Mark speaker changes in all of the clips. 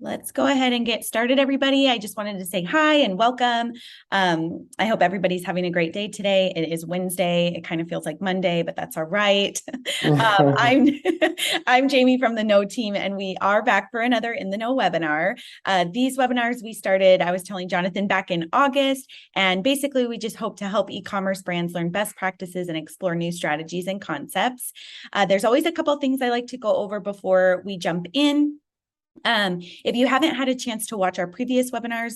Speaker 1: Let's go ahead and get started, everybody. I just wanted to say hi and welcome. I hope everybody's having a great day today. It is Wednesday. It kind of feels like Monday, but that's all right. I'm I'm Jamie from the Know team, and we are back for another In the Know webinar. These webinars we started, I was telling Jonathan, back in August, and basically we just hope to help e-commerce brands learn best practices and explore new strategies and concepts. There's always a couple things I like to go over before we jump in. If you haven't had a chance to watch our previous webinars,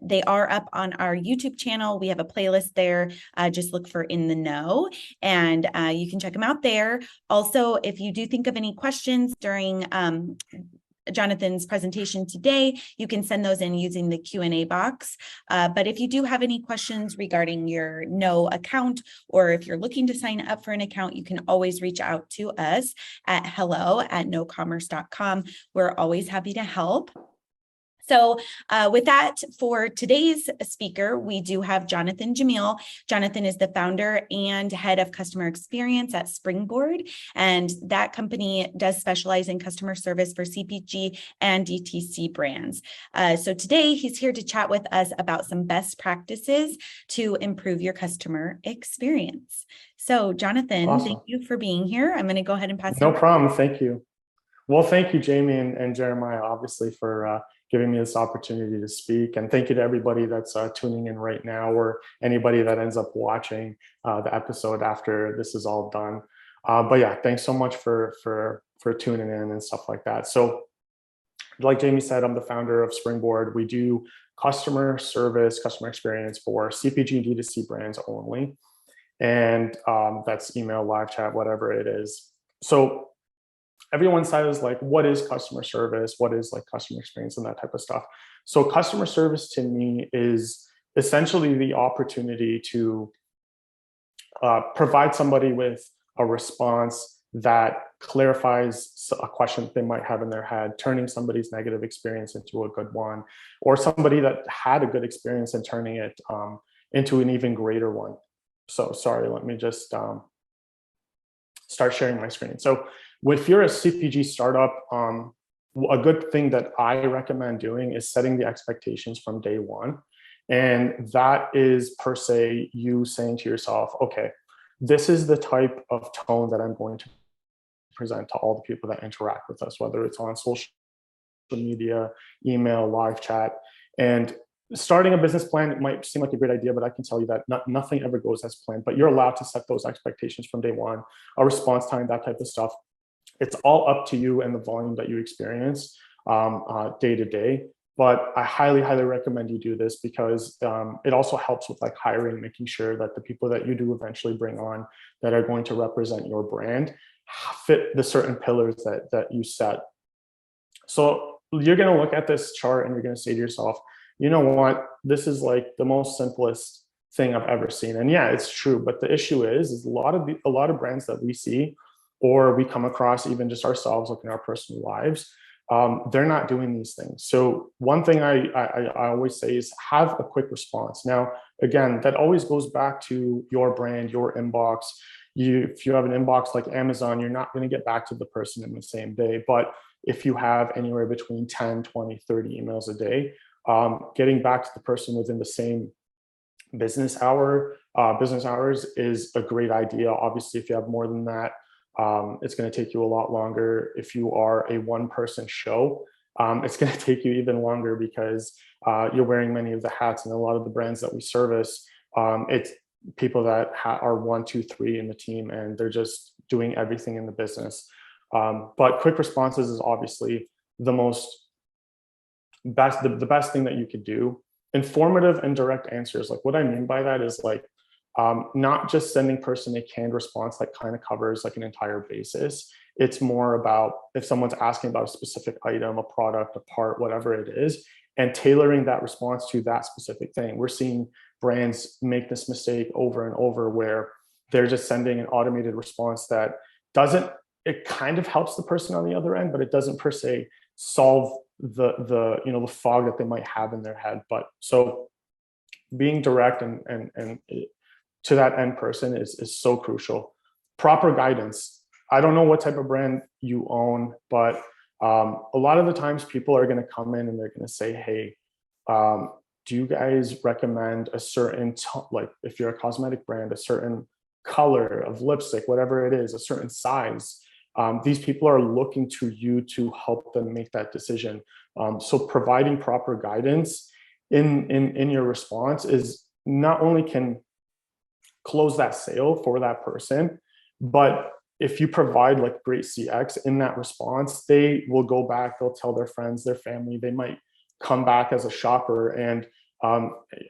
Speaker 1: they are up on our YouTube channel. We have a playlist there. Just look for In the Know, and you can check them out there. Also, if you do think of any questions during Jonathan's presentation today, you can send those in using the Q&A box. But if you do have any questions regarding your Know account, or if you're looking to sign up for an account, you can always reach out to us at hello@knowcommerce.com. We're always happy to help. So with that, for today's speaker, we do have Jonathan Jamil. Jonathan is the founder and head of customer experience at Springboard, and that company does specialize in customer service for CPG and DTC brands. So today he's here to chat with us about some best practices to improve your customer experience. So Jonathan,
Speaker 2: Awesome.
Speaker 1: Thank you for being here. I'm going to go ahead and pass it
Speaker 2: No
Speaker 1: over.
Speaker 2: problem. Thank you. Well, thank you, Jamie and Jeremiah, obviously, for giving me this opportunity to speak. And thank you to everybody that's tuning in right now, or anybody that ends up watching the episode after this is all done. But yeah, thanks so much for tuning in and stuff like that. So like Jamie said, I'm the founder of Springboard. We do customer service, customer experience for CPG and D2C brands only. And that's email, live chat, whatever it is. So everyone says, like, what is customer service? What is like customer experience and that type of stuff? So customer service to me is essentially the opportunity to provide somebody with a response that clarifies a question that they might have in their head, turning somebody's negative experience into a good one, or somebody that had a good experience and turning it into an even greater one. So sorry, let me just start sharing my screen. So if you're a CPG startup, a good thing that I recommend doing is setting the expectations from day one. And that is per se you saying to yourself, okay, this is the type of tone that I'm going to present to all the people that interact with us, whether it's on social media, email, live chat. And starting a business plan, it might seem like a great idea, but I can tell you that nothing ever goes as planned. But you're allowed to set those expectations from day one, a response time, that type of stuff. It's all up to you and the volume that you experience day to day. But I highly, highly recommend you do this because it also helps with like hiring, making sure that the people that you do eventually bring on that are going to represent your brand fit the certain pillars that you set. So you're going to look at this chart and you're going to say to yourself, you know what, this is like the most simplest thing I've ever seen. And yeah, it's true. But the issue is a lot of brands that we see or we come across, even just ourselves, like in our personal lives, they're not doing these things. So one thing I always say is have a quick response. Now, again, that always goes back to your brand, your inbox. If you have an inbox like Amazon, you're not going to get back to the person in the same day. But if you have anywhere between 10, 20, 30 emails a day, getting back to the person within the same business hours is a great idea. Obviously, if you have more than that, it's going to take you a lot longer. If you are a one-person show, it's going to take you even longer because you're wearing many of the hats, and a lot of the brands that we service, it's people that are 1, 2, 3 in the team, and they're just doing everything in the business. But quick responses is obviously the best thing that you could do. Informative and direct answers. Like what I mean by that is like, not just sending person a canned response that kind of covers like an entire basis. It's more about if someone's asking about a specific item, a product, a part, whatever it is, and tailoring that response to that specific thing. We're seeing brands make this mistake over and over where they're just sending an automated response that it kind of helps the person on the other end, but it doesn't per se solve the fog that they might have in their head. But so being direct and to that end person is so crucial. Proper guidance. I don't know what type of brand you own, but A lot of the times people are going to come in and they're going to say, hey, do you guys recommend a certain, like if you're a cosmetic brand, a certain color of lipstick, whatever it is, a certain size? These people are looking to you to help them make that decision. So providing proper guidance in your response is not only can close that sale for that person, but if you provide like great CX in that response, they will go back, they'll tell their friends, their family, they might come back as a shopper. And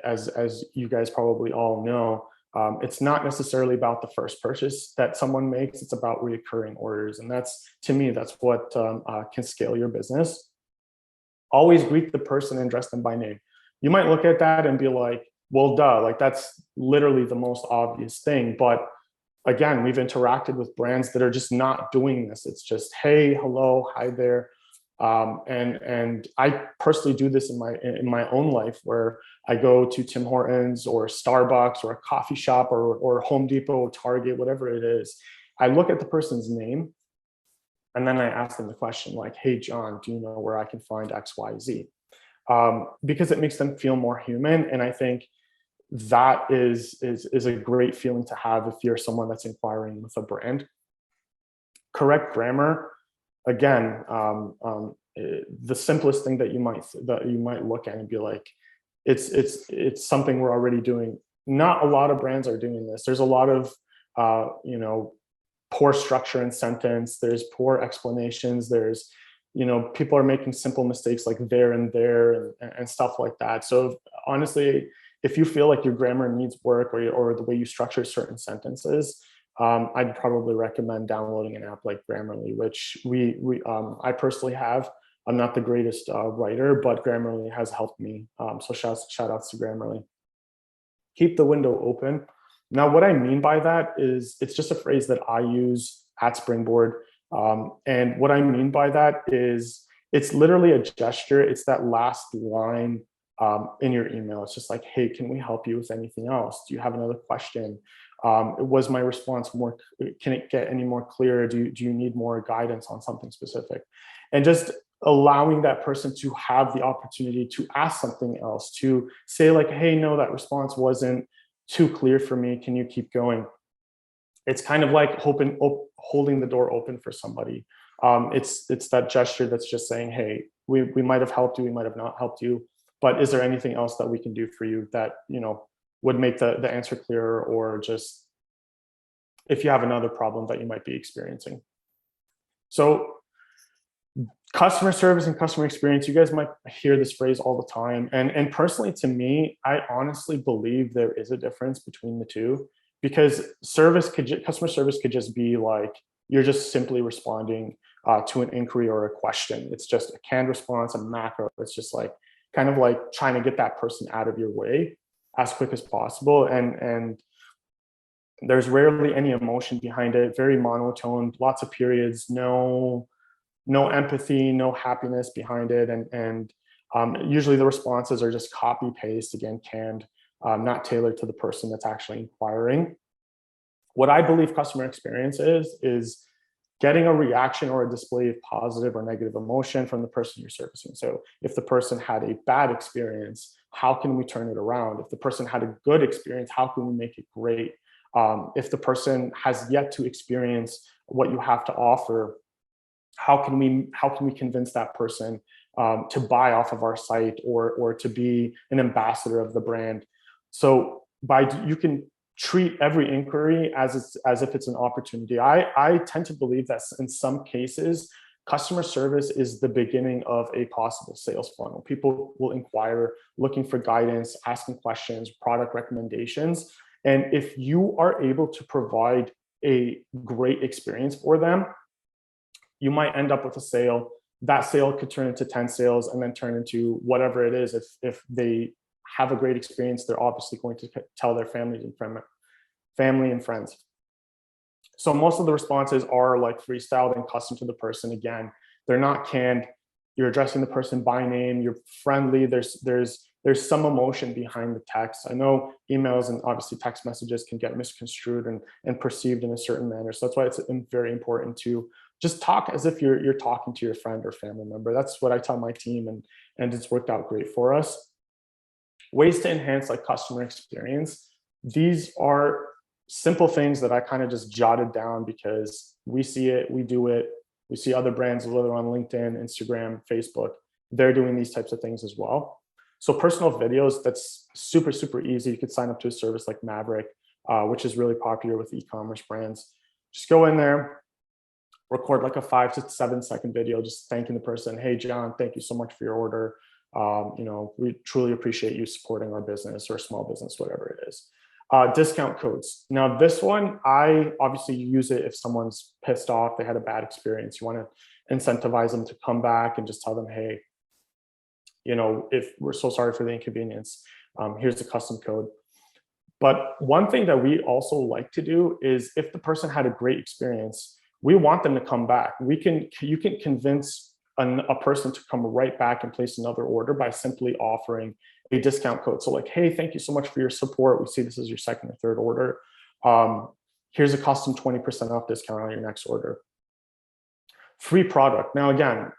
Speaker 2: as you guys probably all know, it's not necessarily about the first purchase that someone makes, it's about recurring orders. And that's, to me, that's what can scale your business. Always greet the person and address them by name. You might look at that and be like, well, duh, like that's literally the most obvious thing. But again, we've interacted with brands that are just not doing this. It's just, hey, hello, hi there. And I personally do this in my own life, where I go to Tim Hortons or Starbucks or a coffee shop or Home Depot or Target, whatever it is. I look at the person's name and then I ask them the question like, hey, John, do you know where I can find X, Y, Z? Because it makes them feel more human. And I think that is a great feeling to have if you're someone that's inquiring with a brand. Correct grammar, again, the simplest thing that you might look at and be like, it's something we're already doing. Not a lot of brands are doing this. There's a lot of poor structure in sentence. There's poor explanations. There's people are making simple mistakes like there and there and stuff like that. So honestly, if you feel like your grammar needs work or the way you structure certain sentences, I'd probably recommend downloading an app like Grammarly, which I personally have. I'm not the greatest writer, but Grammarly has helped me. So shout outs to Grammarly. Keep the window open. Now, what I mean by that is it's just a phrase that I use at Springboard. And what I mean by that is it's literally a gesture. It's that last line in your email. It's just like, hey, can we help you with anything else? Do you have another question? Was my response more, can it get any more clear? Do you need more guidance on something specific? And just allowing that person to have the opportunity to ask something else, to say like, hey, no, that response wasn't too clear for me. Can you keep going? It's kind of like holding the door open for somebody. It's that gesture that's just saying, hey, we might have helped you, we might have not helped you, but is there anything else that we can do for you that would make the answer clearer, or just if you have another problem that you might be experiencing. So customer service and customer experience, you guys might hear this phrase all the time. And personally, to me, I honestly believe there is a difference between the two, because customer service could just be like, you're just simply responding to an inquiry or a question. It's just a canned response, a macro. It's just like, kind of like trying to get that person out of your way as quick as possible. And there's rarely any emotion behind it, very monotone, lots of periods, no empathy, no happiness behind it. And usually the responses are just copy paste, again, canned, not tailored to the person that's actually inquiring. What I believe customer experience is getting a reaction or a display of positive or negative emotion from the person you're servicing. So if the person had a bad experience, how can we turn it around? If the person had a good experience, how can we make it great? If the person has yet to experience what you have to offer, how can we convince that person to buy off of our site or to be an ambassador of the brand? So you can treat every inquiry as if it's an opportunity. I tend to believe that in some cases, customer service is the beginning of a possible sales funnel. People will inquire, looking for guidance, asking questions, product recommendations. And if you are able to provide a great experience for them, you might end up with a sale. That sale could turn into 10 sales and then turn into whatever it is. If they have a great experience, they're obviously going to tell their family and friends. So most of the responses are like freestyled and custom to the person. Again, they're not canned. You're addressing the person by name. You're friendly. There's some emotion behind the text. I know emails and obviously text messages can get misconstrued and perceived in a certain manner. So that's why it's very important to just talk as if you're talking to your friend or family member. That's what I tell my team, and it's worked out great for us. Ways to enhance like customer experience. These are simple things that I kind of just jotted down because we see it, we do it. We see other brands, whether on LinkedIn, Instagram, Facebook, they're doing these types of things as well. So personal videos, that's super, super easy. You could sign up to a service like Maverick, which is really popular with e-commerce brands. Just go in there, record like a 5 to 7 second video, just thanking the person. Hey, John, thank you so much for your order. We truly appreciate you supporting our business or small business, whatever it is. Discount codes. Now this one, I obviously use it if someone's pissed off, they had a bad experience. You want to incentivize them to come back and just tell them, hey, if we're so sorry for the inconvenience, here's the custom code. But one thing that we also like to do is if the person had a great experience, we want them to come back. You can convince a person to come right back and place another order by simply offering a discount code. So like, hey, thank you so much for your support. We see this as your second or third order. Here's a custom 20% off discount on your next order. Free product. Now, again,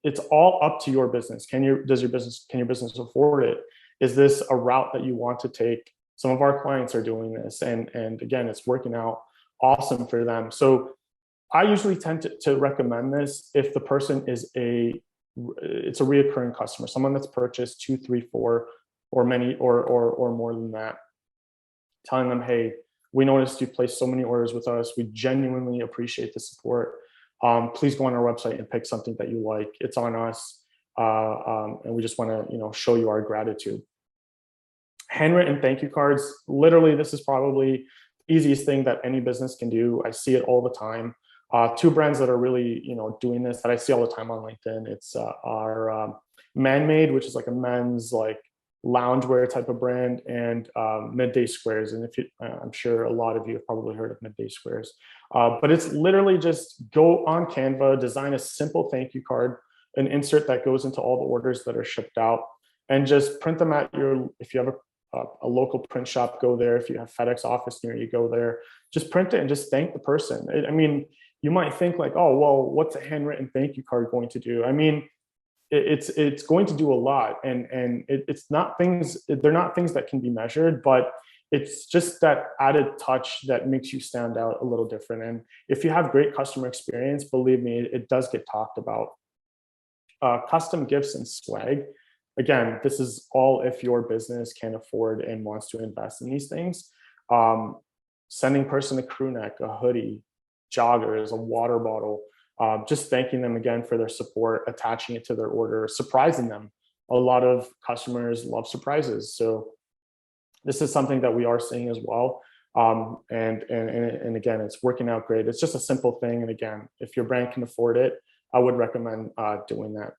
Speaker 2: it's all up to your business. Can your business afford it? Is this a route that you want to take? Some of our clients are doing this, and again, it's working out awesome for them. So I usually tend to recommend this if the person is it's a reoccurring customer, someone that's purchased 2, 3, 4, or many, or more than that. Telling them, hey, we noticed you placed so many orders with us. We genuinely appreciate the support. Please go on our website and pick something that you like. It's on us, and we just want to show you our gratitude. Handwritten thank you cards. Literally, this is probably the easiest thing that any business can do. I see it all the time. 2 brands that are really doing this that I see all the time on LinkedIn. It's our Man-Made, which is like a men's like loungewear type of brand, and Midday Squares. And I'm sure a lot of you have probably heard of Midday Squares. But it's literally just go on Canva, design a simple thank you card, an insert that goes into all the orders that are shipped out, and just print them at if you have a local print shop, go there. If you have FedEx office near you, go there. Just print it and just thank the person. I mean, you might think like, oh, well, what's a handwritten thank you card going to do? I mean, it's going to do a lot, and it's not things. They're not things that can be measured, but it's just that added touch that makes you stand out a little different. And if you have great customer experience, believe me, it does get talked about. Custom gifts and swag. Again, this is all if your business can afford and wants to invest in these things. Sending person a crew neck, a hoodie, joggers, a water bottle, just thanking them again for their support, attaching it to their order, surprising them. A lot of customers love surprises. So this is something that we are seeing as well. And again, it's working out great. It's just a simple thing. And again, if your brand can afford it, I would recommend doing that.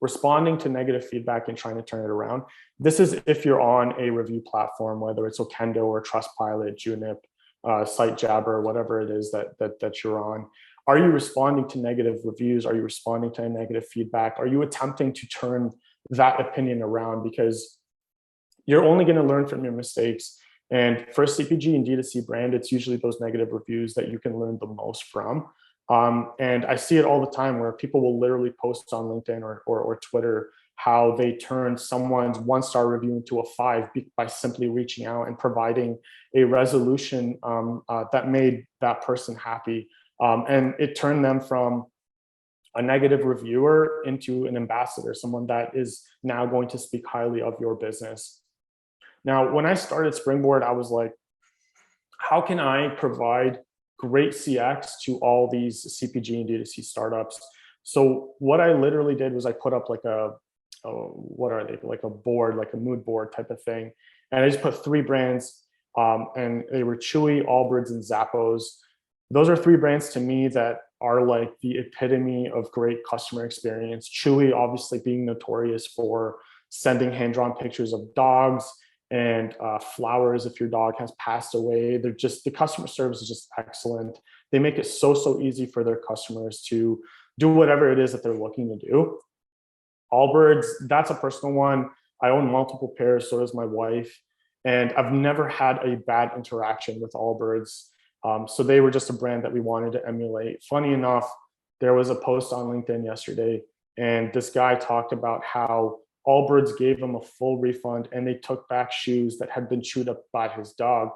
Speaker 2: Responding to negative feedback and trying to turn it around. This is if you're on a review platform, whether it's Okendo or Trustpilot, Junip, SiteJabber, whatever it is that you're on. Are you responding to negative reviews? Are you responding to negative feedback? Are you attempting to turn that opinion around? Because you're only going to learn from your mistakes. And for a CPG and D2C brand, it's usually those negative reviews that you can learn the most from. And I see it all the time where people will literally post on LinkedIn or Twitter how they turn someone's 1-star review into a 5 by simply reaching out and providing a resolution that made that person happy. And it turned them from a negative reviewer into an ambassador, someone that is now going to speak highly of your business. Now, when I started Springboard, I was like, how can I provide great CX to all these CPG and D2C startups? So what I literally did was I put up like what are they, like a board, like a mood board type of thing. And I just put 3 brands, and they were Chewy, Allbirds, and Zappos. Those are 3 brands to me that are like the epitome of great customer experience. Chewy obviously being notorious for sending hand-drawn pictures of dogs and flowers if your dog has passed away. They're just, the customer service is just excellent. They make it so easy for their customers to do whatever it is that they're looking to do. Allbirds, that's a personal one. I own multiple pairs, so does my wife. And I've never had a bad interaction with Allbirds. So they were just a brand that we wanted to emulate. Funny enough, there was a post on LinkedIn yesterday, and this guy talked about how Allbirds gave him a full refund, and they took back shoes that had been chewed up by his dog,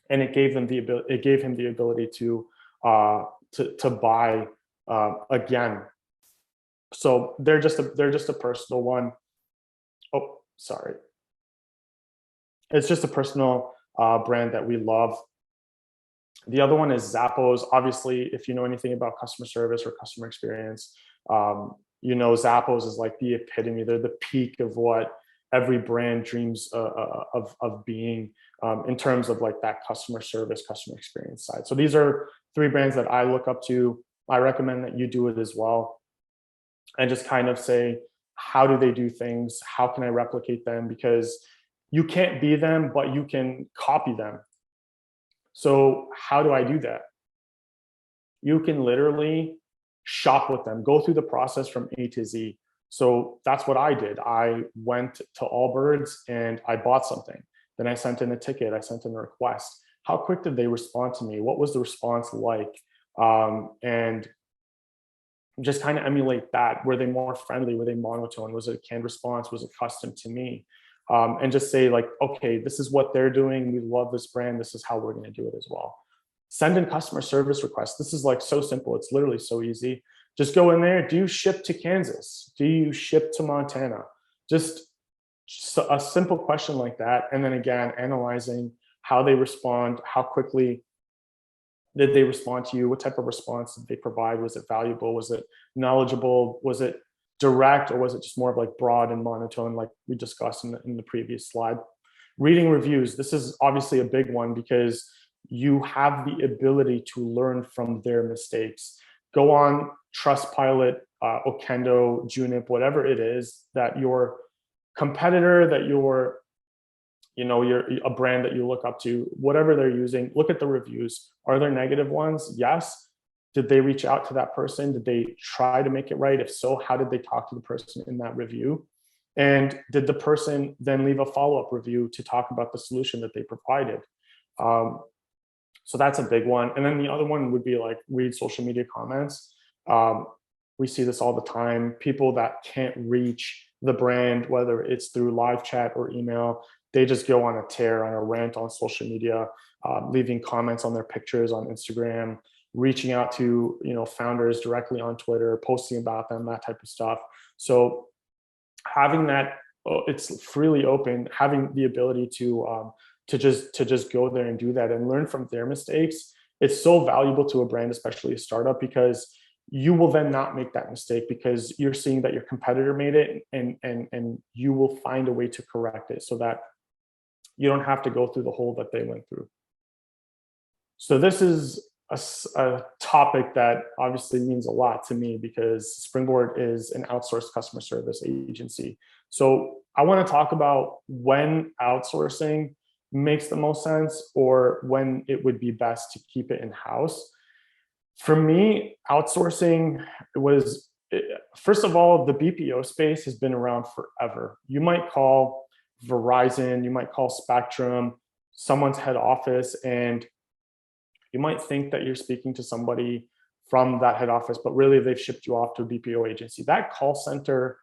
Speaker 2: and it gave him the ability to buy again. So they're just a personal one. Oh, sorry. It's just a personal brand that we love. The other one is Zappos. Obviously, if you know anything about customer service or customer experience, you know Zappos is like the epitome. They're the peak of what every brand dreams of being in terms of like that customer service, customer experience side. So these are 3 brands that I look up to. I recommend that you do it as well, and just kind of say, how do they do things? How can I replicate them? Because you can't be them, but you can copy them. So how do I do that? You can literally shop with them, go through the process from A to Z. So that's what I did. I went to Allbirds and I bought something. Then I sent in a ticket, I sent in a request. How quick did they respond to me? What was the response like? And just kind of emulate that. Were they more friendly? Were they monotone? Was it a canned response? Was it custom to me? And just say like, okay, this is what they're doing. We love this brand. This is how we're going to do it as well. Send in customer service requests. This is like so simple. It's literally so easy. Just go in there. Do you ship to Kansas? Do you ship to Montana? Just a simple question like that. And then again, analyzing how they respond, how quickly did they respond to you? What type of response did they provide? Was it valuable? Was it knowledgeable? Was it direct, or was it just more of like broad and monotone like we discussed in the previous slide? Reading reviews. This is obviously a big one because you have the ability to learn from their mistakes. Go on Trustpilot, Okendo, Junip, whatever it is that your competitor, that you're a brand that you look up to, whatever they're using, look at the reviews. Are there negative ones? Yes. Did they reach out to that person? Did they try to make it right? If so, how did they talk to the person in that review? And did the person then leave a follow-up review to talk about the solution that they provided? So that's a big one. And then the other one would be like read social media comments. We see this all the time. People that can't reach the brand, whether it's through live chat or email, they just go on a tear, on a rant on social media, leaving comments on their pictures on Instagram, reaching out to founders directly on Twitter, posting about them, that type of stuff. So having that, it's freely open, having the ability to just go there and do that and learn from their mistakes. It's so valuable to a brand, especially a startup, because you will then not make that mistake because you're seeing that your competitor made it, and you will find a way to correct it so that you don't have to go through the hole that they went through. So this is a topic that obviously means a lot to me because Springboard is an outsourced customer service agency. So I want to talk about when outsourcing makes the most sense or when it would be best to keep it in-house. For me, outsourcing was, first of all, the BPO space has been around forever. You might call Verizon, you might call Spectrum, someone's head office, and you might think that you're speaking to somebody from that head office, but really they've shipped you off to a BPO agency. That call center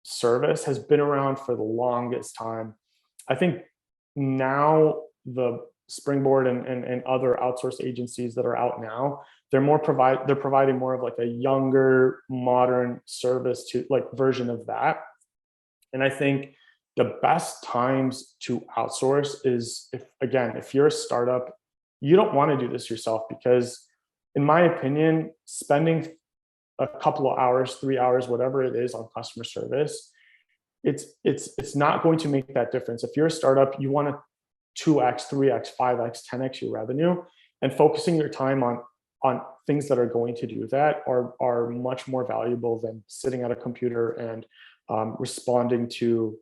Speaker 2: service has been around for the longest time. I think now the Springboard and other outsourced agencies that are out now, they're providing more of like a younger, modern service to like version of that. And I think the best times to outsource is if you're a startup, you don't want to do this yourself because, in my opinion, spending a couple of hours, 3 hours, whatever it is on customer service, it's not going to make that difference. If you're a startup, you want to 2x, 3x, 5x, 10x your revenue, and focusing your time on things that are going to do that are much more valuable than sitting at a computer and responding to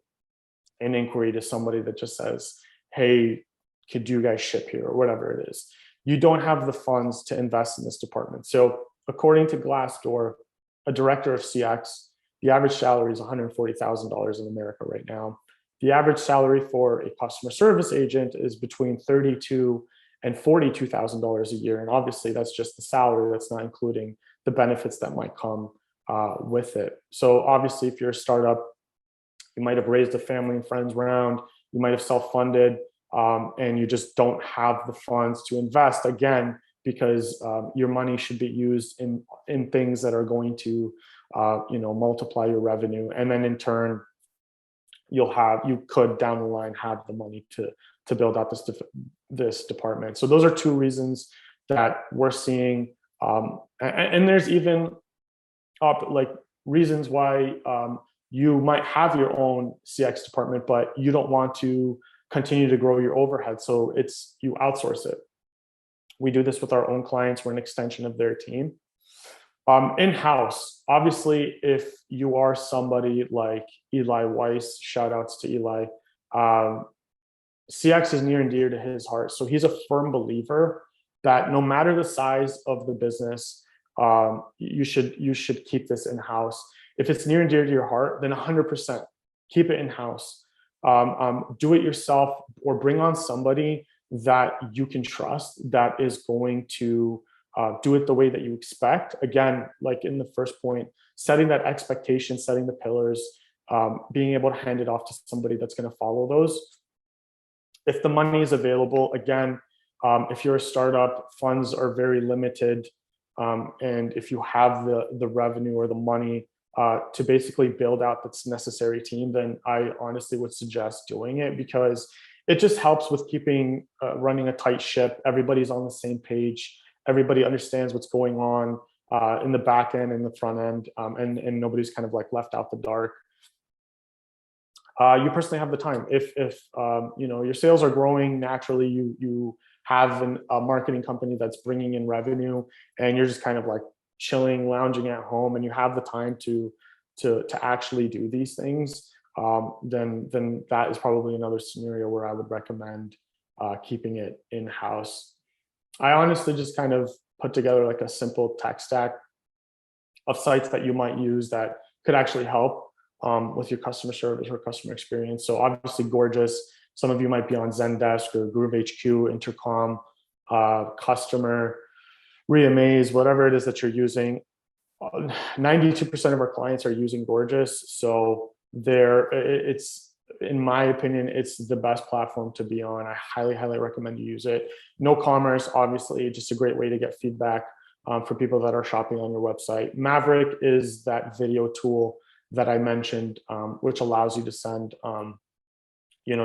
Speaker 2: an inquiry to somebody that just says, hey, could you guys ship here or whatever it is. You don't have the funds to invest in this department. So according to Glassdoor, a director of CX, the average salary is $140,000 in America right now. The average salary for a customer service agent is between $32,000 and $42,000 a year. And obviously that's just the salary. That's not including the benefits that might come with it. So obviously if you're a startup, you might have raised a family and friends round, you might have self-funded, and you just don't have the funds to invest, again, because your money should be used in things that are going to multiply your revenue. And then in turn, you could down the line have the money to build out this department. So those are two reasons that we're seeing. And there's even like reasons why you might have your own CX department, but you don't want to continue to grow your overhead. So you outsource it. We do this with our own clients. We're an extension of their team. In-house, obviously, if you are somebody like Eli Weiss, shout outs to Eli, CX is near and dear to his heart. So he's a firm believer that no matter the size of the business, you should keep this in-house. If it's near and dear to your heart, then 100% keep it in-house. Do it yourself, or bring on somebody that you can trust that is going to do it the way that you expect. Again, like in the first point, setting that expectation, setting the pillars, being able to hand it off to somebody that's going to follow those. If the money is available, again, if you're a startup, funds are very limited. And if you have the revenue or the money to basically build out this necessary team, then I honestly would suggest doing it, because it just helps with keeping running a tight ship. Everybody's on the same page. Everybody understands what's going on in the back end and the front end, and nobody's kind of like left out the dark. You personally have the time. If your sales are growing naturally, you have a marketing company that's bringing in revenue, and you're just kind of like chilling, lounging at home, and you have the time to actually do these things, then that is probably another scenario where I would recommend keeping it in-house. I honestly just kind of put together like a simple tech stack of sites that you might use that could actually help with your customer service or customer experience. So obviously Gorgeous. Some of you might be on Zendesk or Groove HQ, Intercom, Customer, Reamaze, whatever it is that you're using. 92% of our clients are using Gorgeous. So in my opinion, it's the best platform to be on. I highly, highly recommend you use it. No Commerce, obviously, just a great way to get feedback for people that are shopping on your website. Maverick is that video tool that I mentioned, which allows you to send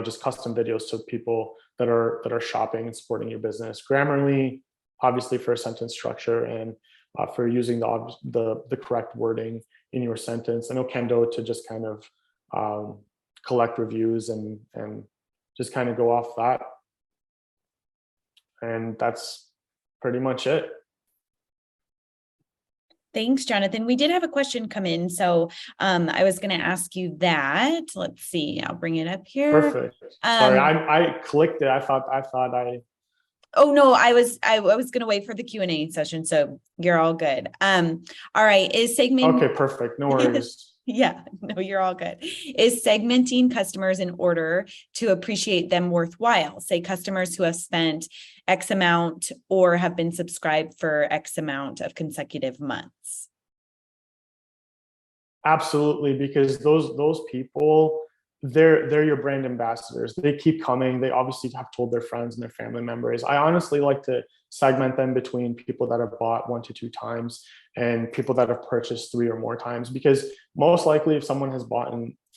Speaker 2: just custom videos to people that are shopping and supporting your business. Grammarly, obviously, for sentence structure and for using the correct wording in your sentence. And Okendo to just kind of collect reviews and just kind of go off that. And that's pretty much it.
Speaker 1: Thanks, Jonathan. We did have a question come in, so I was going to ask you that. Let's see. I'll bring it up here.
Speaker 2: Perfect. Sorry, I clicked it. I thought I.
Speaker 1: Oh no, I was going to wait for the Q&A session, so you're all good. All right, is segment?
Speaker 2: Okay, perfect. No worries.
Speaker 1: Yeah, no, you're all good. Is segmenting customers in order to appreciate them worthwhile? Say customers who have spent X amount or have been subscribed for X amount of consecutive months.
Speaker 2: Absolutely, because those people, they're your brand ambassadors. They keep coming. They obviously have told their friends and their family members. I honestly like to segment them between people that have bought 1 to 2 times and people that have purchased 3 or more times, because most likely if someone has bought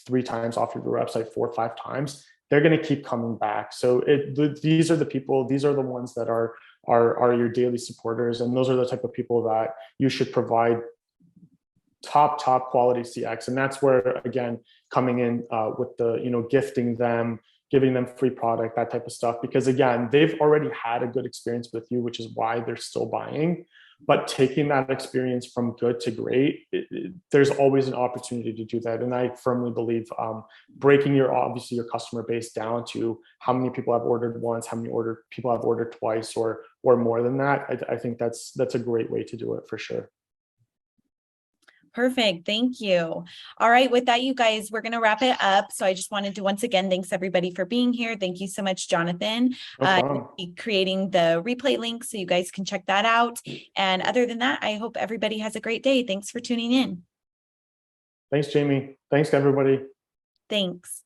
Speaker 2: 3 times off your website, 4 or 5 times, they're going to keep coming back. So these are the people, these are the ones that are your daily supporters. And those are the type of people that you should provide top quality CX. And that's where, again, coming in with the, gifting them, giving them free product, that type of stuff, because again, they've already had a good experience with you, which is why they're still buying. But taking that experience from good to great, there's always an opportunity to do that. And I firmly believe breaking your customer base down to how many people have ordered once, how many people have ordered twice, or more than that, I think that's a great way to do it for sure.
Speaker 1: Perfect. Thank you. All right. With that, you guys, we're going to wrap it up. So I just wanted to once again, thanks everybody for being here. Thank you so much, Jonathan.
Speaker 2: No problem.
Speaker 1: Creating the replay link so you guys can check that out. And other than that, I hope everybody has a great day. Thanks for tuning in.
Speaker 2: Thanks, Jamie. Thanks, everybody.
Speaker 1: Thanks.